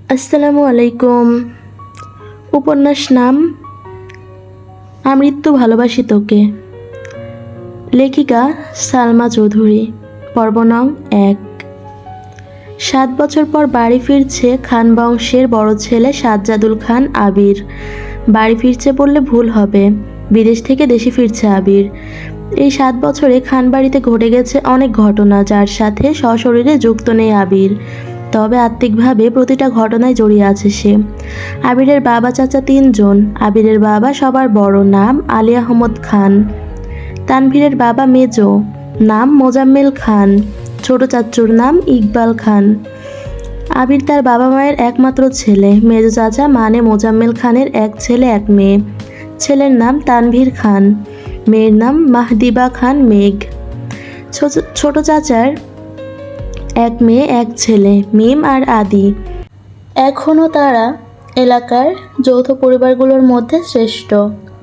আসসালামু আলাইকুম। উপন্যাস নাম আমৃত্যু ভালোবাসি তোকে। লেখিকা সালমা চৌধুরী। পর্ব নং 1। 7 বছর পর বাড়ি ফিরছে খান বংশের বড় ছেলে সাজ্জাদুল খান আবির। বাড়ি ফিরছে বললে ভুল হবে, বিদেশ থেকে দেশে ফিরছে আবির। এই 7 বছরে খান বাড়িতে ঘটে গেছে অনেক ঘটনা, যার সাথে সশরীরে যুক্ত নেই আবির, তবে আত্মিকভাবে প্রতিটা ঘটনায় জড়িয়ে আছে সে। আবিরের বাবা চাচা 3 জন। আবিরের বাবা সবার বড়, নাম আলী আহমদ খান। তানভীরের বাবা মেজো, নাম মোজাম্মেল খান। ছোট চাচুর নাম ইকবাল খান। আবির তার বাবা মায়ের একমাত্র ছেলে। মেজো চাচা মানে মোজাম্মেল খানের এক ছেলে এক মেয়ে। ছেলের নাম তানভীর খান, মেয়ের নাম মাহদিবা খান মেঘ। ছোট চাচার এক মেয়ে এক ছেলে, মিম আর আদি। এখনও তারা এলাকার যৌথ পরিবারগুলোর মধ্যে শ্রেষ্ঠ।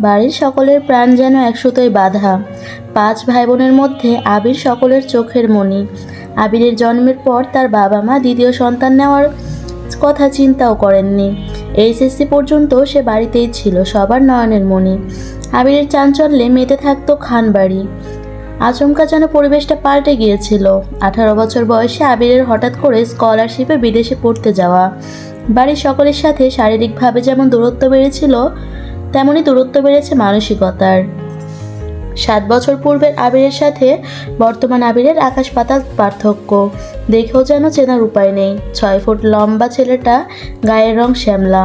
বাড়ির সকলের প্রাণ যেন একসুতোয় বাঁধা। 5 ভাই বোনের মধ্যে আবির সকলের চোখের মণি। আবিরের জন্মের পর তার বাবা মা দ্বিতীয় সন্তান নেওয়ার কথা চিন্তাও করেননি। এইচএসসি পর্যন্ত সে বাড়িতেই ছিল, সবার নয়নের মণি। আবিরের চাঞ্চল্যে মেতে থাকতো খান বাড়ি। আচমকা যেন পরিবেশটা পাল্টে গিয়েছিল। 18 বছর বয়সে আবিরের হঠাৎ করে স্কলারশিপে বিদেশে পড়তে যাওয়া। বাড়ির সকলের সাথে শারীরিকভাবে যেমন দূরত্ব বেড়েছিল, তেমনই দূরত্ব বেড়েছে মানসিকতার। 7 বছর পূর্বের আবিরের সাথে বর্তমান আবিরের আকাশ পাতাল পার্থক্য। দেখেও যেন চেনার উপায় নেই। 6 ফুট লম্বা ছেলেটা, গায়ের রং শ্যামলা,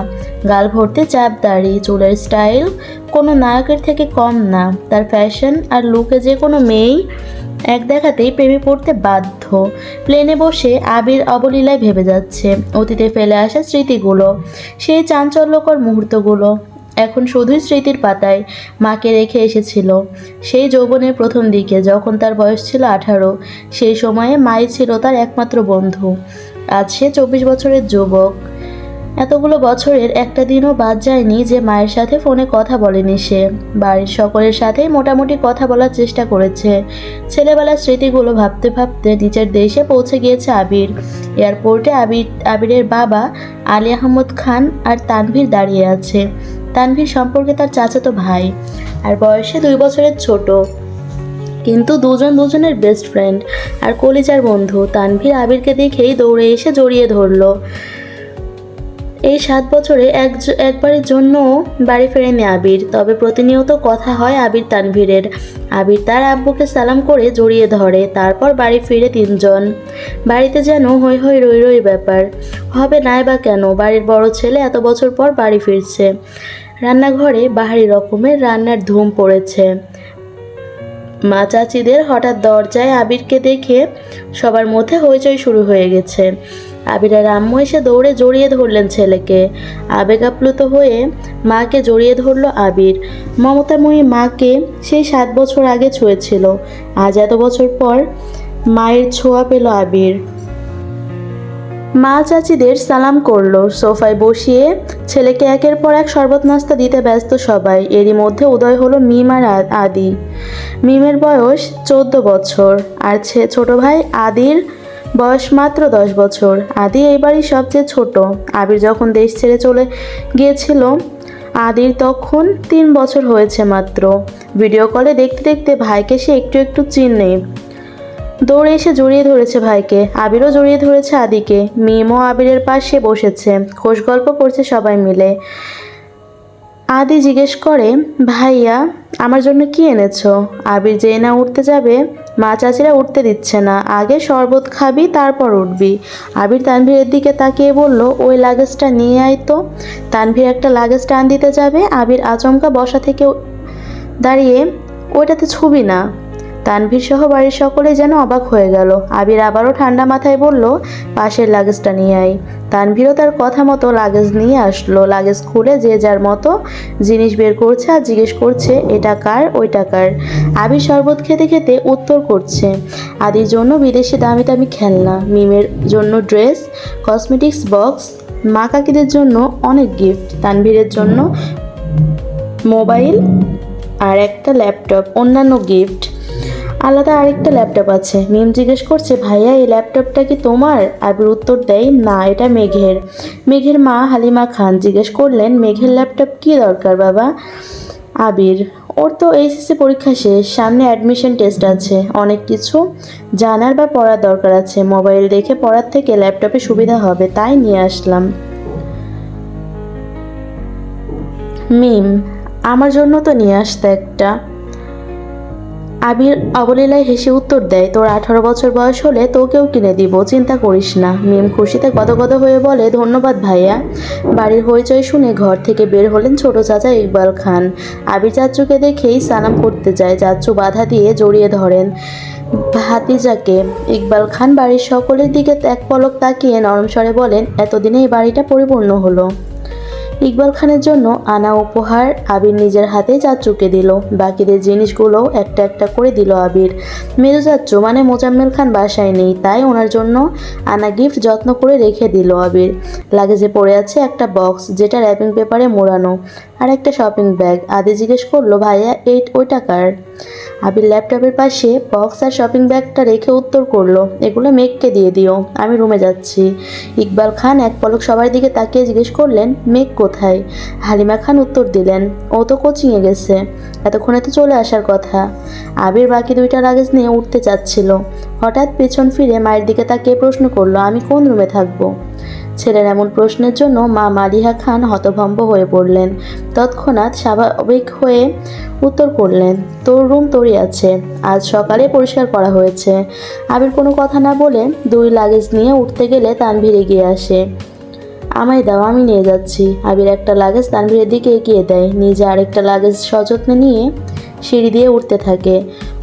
গাল ভর্তি চাপ দাড়ি, চুলের স্টাইল কোনো নায়কের থেকে কম না। তার ফ্যাশন আর লুকে যে কোনো মেয়েই এক দেখাতেই প্রেমে পড়তে বাধ্য। প্লেনে বসে আবির অবলীলায় ভেবে যাচ্ছে অতীতে ফেলে আসা স্মৃতিগুলো, সেই চাঞ্চল্যকর মুহূর্তগুলো এখন শুধুই স্মৃতির পাতায়। মাকে রেখে এসেছিল সেই যৌবনের প্রথম দিকে, যখন তার বয়স ছিল 18। সেই সময়ে মাই ছিল তার একমাত্র বন্ধু। আজ সে 24 বছরের যুবক। এতগুলো বছরের একটা দিনও বাদ যায়নি যে মায়ের সাথে ফোনে কথা বলেনি সে। বাড়ির সকলের সাথেই মোটামুটি কথা বলার চেষ্টা করেছে। ছেলেবেলার স্মৃতিগুলো ভাবতে ভাবতে নিজের দেশে পৌঁছে গিয়েছে আবির। এয়ারপোর্টে আবিরের বাবা আলী আহমদ খান আর তানভীর দাঁড়িয়ে আছে। তানভীর সম্পর্কে তার চাচাতো ভাই, আর বয়সে 2 বছরের ছোট, কিন্তু দুজনের বেস্ট ফ্রেন্ড আর কলিজার বন্ধু। তানভীর আবিরকে দেখেই দৌড়ে এসে জড়িয়ে ধরলো। এই 7 বছরে একবারের জন্যও বাড়ি ফেরেনি আবির, তবে প্রতিনিয়ত কথা হয় আবির তানভীরের। আবির তার আব্বুকে সালাম করে জড়িয়ে ধরে, তারপর বাড়ি ফিরে 3 জন। বাড়িতে যেন হই হই রই রই ব্যাপার। হবে নাই বা কেন, বাড়ির বড় ছেলে এত বছর পর বাড়ি ফিরছে। রান্নাঘরে বাহারি রকমের রান্নার ধুম পড়েছে। মা চাচিদের হঠাৎ দরজায় আবিরকে দেখে সবার মধ্যে হইচই শুরু হয়ে গেছে। আবিরের আম্মু এসে দৌড়ে জড়িয়ে ধরলেন ছেলেকে। আবেগ আপ্লুত হয়ে মাকে জড়িয়ে ধরল আবির। মমতাময়ী মাকে সেই 7 বছর আগে ছুঁয়েছিল, আজ এত বছর পর মায়ের ছোঁয়া পেল আবির। মা চাচিদের সালাম করলো। সোফায় বসিয়ে ছেলেকে একের পর এক শরবত নাস্তা দিতে ব্যস্ত সবাই। এরই মধ্যে উদয় হলো মিম আর আদি। মিমের বয়স 14 বছর আর ছোট ভাই আদির বয়স মাত্র 10 বছর। আদি এই বাড়ির সবচেয়ে ছোট। আবির যখন দেশ ছেড়ে চলে গিয়েছিল, আদির তখন 3 বছর হয়েছে মাত্র। ভিডিও কলে দেখতে দেখতে ভাইকে সে একটু একটু চিনে। দৌড়ে এসে জড়িয়ে ধরেছে ভাইকে। আবিরও জড়িয়ে ধরেছে আদিকে। মিমও আবিরের পাশে বসেছে, খোশ গল্প করছে সবাই মিলে। আদি জিজ্ঞেস করে, ভাইয়া আমার জন্য কি এনেছো? আবির যেই না উঠতে যাবে, মা চাচিরা উঠতে দিচ্ছে না। আগে শরবত খাবি, তারপর উঠবি। আবির তানভীরের দিকে তাকিয়ে বলল, ওই লাগেজটা নিয়ে আয় তো। তানভীর একটা লাগেজ টান দিতে যাবে, আবির আচমকা বসা থেকে দাঁড়িয়ে, ওইটাতে ছবি না। তানভীর সহ বাড়ির সকলে যেন অবাক হয়ে গেল। আবির আবারও ঠান্ডা মাথায় বলল, পাশের লাগেজটা নিয়ে আয়। তানভীরও তার কথা মতো লাগেজ নিয়ে আসলো। লাগেজ খুলে যে যার মতো জিনিস বের করছে আর জিজ্ঞেস করছে, এটা কার, ওইটা কার। আবির শরবত খেতে খেতে উত্তর করছে, আদির জন্য বিদেশি দামি দামি খেলনা, মিমের জন্য ড্রেস, কসমেটিক্স বক্স, মা কাকিদের জন্য অনেক গিফট, তানভীরের জন্য মোবাইল আর একটা ল্যাপটপ, অন্যান্য গিফট। আলাদা আরেকটা ল্যাপটপ আছে। মিম জিজ্ঞেস করছে, ভাইয়া এই ল্যাপটপটা কি তোমার? আবির উত্তর দেয়, না এটা মেঘের। মেঘের মা হালিমা খান জিজ্ঞেস করলেন, মেঘের ল্যাপটপ কি দরকার বাবা? আবির, ওর তো এইচএসসি পরীক্ষা শেষ, সামনে অ্যাডমিশন টেস্ট আছে, অনেক কিছু জানার বা পড়ার দরকার আছে, মোবাইল দেখে পড়ার থেকে ল্যাপটপে সুবিধা হবে, তাই নিয়ে আসলাম। মিম, আমার জন্য তো নিয়ে আসতে একটা। আবির অবলীলায় হেসে উত্তর দেয়, তোর 18 বছর বয়স হলে তোকেও কিনে দিব, চিন্তা করিস না। মিম খুশিতে গদগদ হয়ে বলে, ধন্যবাদ ভাইয়া। বাড়ির হইচই শুনে ঘর থেকে বের হলেন ছোট চাচা ইকবাল খান। আবির চাচ্চুকে দেখেই সালাম করতে যায়, চাচ্চু বাধা দিয়ে জড়িয়ে ধরেন ভাতিজাকে। ইকবাল খান বাড়ির সকলের দিকে এক পলক তাকিয়ে নরম স্বরে বলেন, এতদিনে এই বাড়িটা পরিপূর্ণ হলো। ইকবাল খানের জন্য আনা উপহার আবির নিজের হাতে চাচ্চুকে দিল। বাকিদের জিনিসগুলো একটা একটা করে দিল আবির। মেজো চাচ্চু মানে মোজাম্মেল খান বাসায় নেই, তাই ওনার জন্য আনা গিফট যত্ন করে রেখে দিল আবির। লাগেজে পড়ে আছে একটা বক্স, যেটা র্যাপিং পেপারে মোড়ানো, আর একটা শপিং ব্যাগ। আদি জিজ্ঞেস করলো, ভাইয়া ওইটা কার? আবির ল্যাপটপের পাশে বক্স আর শপিং ব্যাগটা রেখে উত্তর করলো, এগুলো মেঘকে দিয়ে দিও, আমি রুমে যাচ্ছি। ইকবাল খান এক পলক সবার দিকে তাকিয়ে জিজ্ঞেস করলেন, মেঘ কোথায়? হালিমা খান উত্তর দিলেন, ও তো কোচিংয়ে গেছে, এতক্ষণে তো চলে আসার কথা। আবির বাকি দুইটা লাগেজ নিয়ে উঠতে চাচ্ছিল, হঠাৎ পেছন ফিরে মায়ের দিকে তাকিয়ে প্রশ্ন করলো, আমি কোন রুমে থাকবো? ছেলের এমন প্রশ্নের জন্য মা মালিহা খান হতভম্ব হয়ে পড়লেন। তৎক্ষণাৎ স্বাভাবিক হয়ে উত্তর করলেন, তোর রুম তোরই আছে, আজ সকালে পরিষ্কার করা হয়েছে। আবির কোনো কথা না বলে দুই লাগেজ নিয়ে উঠতে গেলে তানভীর এগিয়ে আসে। আমায় দাও, আমি নিয়ে যাচ্ছি। আবির একটা লাগেজ তানভীরের দিকে এগিয়ে দেয়, নিজে আরেকটা লাগেজ সযত্নে নিয়ে সিঁড়ি দিয়ে উঠতে থাকে।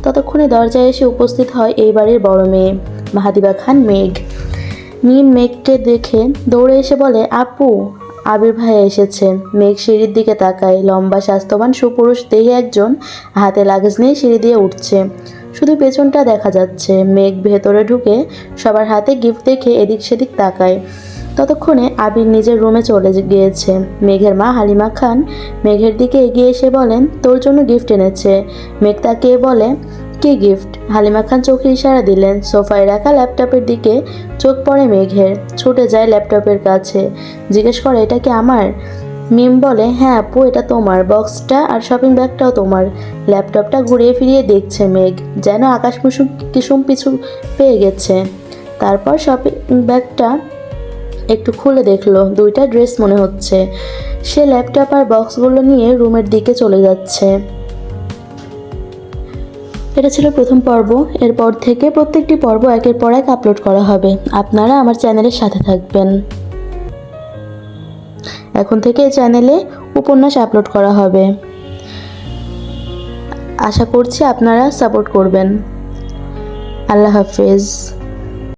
ততক্ষণে দরজায় এসে উপস্থিত হয় এই বাড়ির বড় মেয়ে মাহাদিবা খান মেঘ। মিম মেঘকে দেখে দৌড়ে এসে বলে, আপু, আবির ভাইয়া এসেছে। মেঘ সিঁড়ির দিকে তাকায়, লম্বা স্বাস্থ্যবান সুপুরুষ দেহে একজন হাতে লাগেজ নিয়ে সিঁড়ি দিয়ে উঠছে, শুধু পেছনটা দেখা যাচ্ছে। মেঘ ভেতরে ঢুকে সবার হাতে গিফট দেখে এদিক সেদিক তাকায়। ততক্ষণে আবির নিজের রুমে চলে গিয়েছে। মেঘের মা হালিমা খান মেঘের দিকে এগিয়ে এসে বলেন, তোর জন্য গিফট এনেছে। মেঘ তাকিয়ে বলে, কি গিফট? হালিমা খান চোখে ইশারা দিলেন। সোফায় রাখা ল্যাপটপের দিকে চোখ পড়ে মেঘের, ছুটে যায় ল্যাপটপের কাছে, জিজ্ঞেস করে, এটা কি আমার? মিম বলে, হ্যাঁ আপু, এটা তোমার, বক্সটা আর শপিং ব্যাগটাও তোমার। ল্যাপটপটা ঘুরিয়ে ফিরিয়ে দেখছে মেঘ, যেন আকাশ কুসুম পিছু পেয়ে গেছে। তারপর শপিং ব্যাগটা একটু খুলে দেখলো, দুইটা ড্রেস মনে হচ্ছে। সে ল্যাপটপ আর বক্সগুলো নিয়ে রুমের দিকে চলে যাচ্ছে। এটা ছিল প্রথম পর্ব। এরপর থেকে প্রত্যেকটি পর্ব একের পর এক আপলোড করা হবে। আপনারা আমার চ্যানেলের সাথে থাকবেন। এখন থেকে এই চ্যানেলে উপন্যাস আপলোড করা হবে। আশা করছি আপনারা সাপোর্ট করবেন। আল্লাহ হাফেজ।